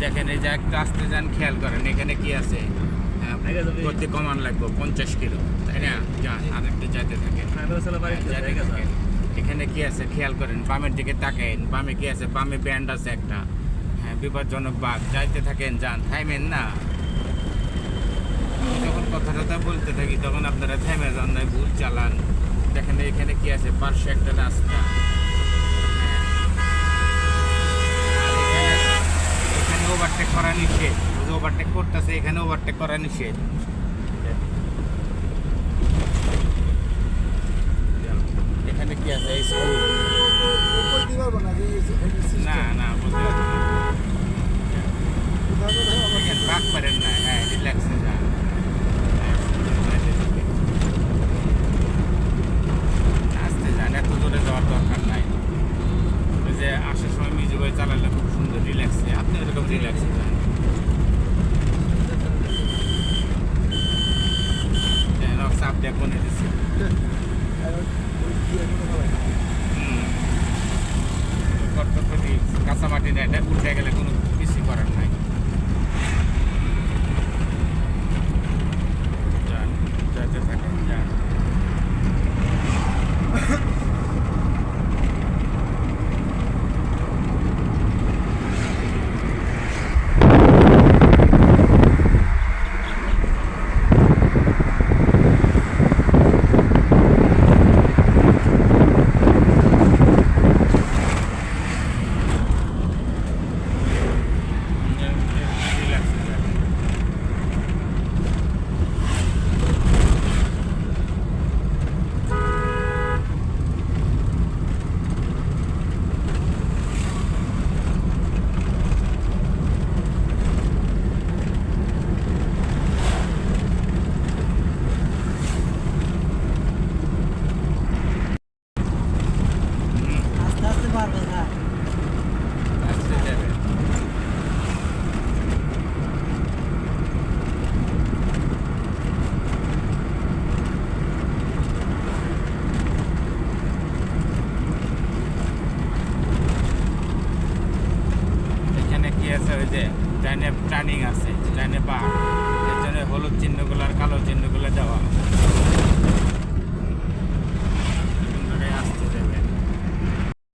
দেখেন এই যে একটু আসতে যান, খেয়াল করেন এখানে কি আছে। গতি কমান লাগবে 50 কিলো, তাই না? যান আরেকটু যাইতে থাকেন, যাইতে থাকেন। এখানে কি আছে খেয়াল করেন, বামের দিকে তাকাইন, বামে কি আছে, বামে ব্যান্ড আছে একটা। হ্যাঁ, বিপজ্জনক বাঘ। যাইতে থাকেন, যান, থাইমেন না। যখন কথাটা বলতে থাকি তখন আপনারা থেমে যান, নাই ভুল চালান। দেখেন এখানে কি আছে, পার্শ্বে একটা রাস্তা। এখানে ওভারটেক করা নিষেধ, ওভারটেক করতেছে, এখানে ওভারটেক করা নিষেধ। এখানে কি আছে, স্কুল। না না, বলতে পারবো না। দেখেন বাঘ পারেন না। হ্যাঁ, রিল্যাক্সে যান। আস্তে যান, এত দূরে যাওয়ার দরকার নাই। ওই যে আসার সময় মিউজিক বই চালালে খুব সুন্দর রিল্যাক্সে, আপনি এরকম রিল্যাক্সে যান। চাপ দিয়ে কোনে দিচ্ছে। কাঁচা মাটি নেয়, এটা উঠে গেলে কোনো কিছু করার নাই। যান, যাইতে থাকেন, যান। ওই যে ট্রেনে টার্নিং আছে, ট্রেনে বাঘ, এর জন্য হলুদ চিহ্নগুলো আর কালো চিহ্নগুলো দেওয়া।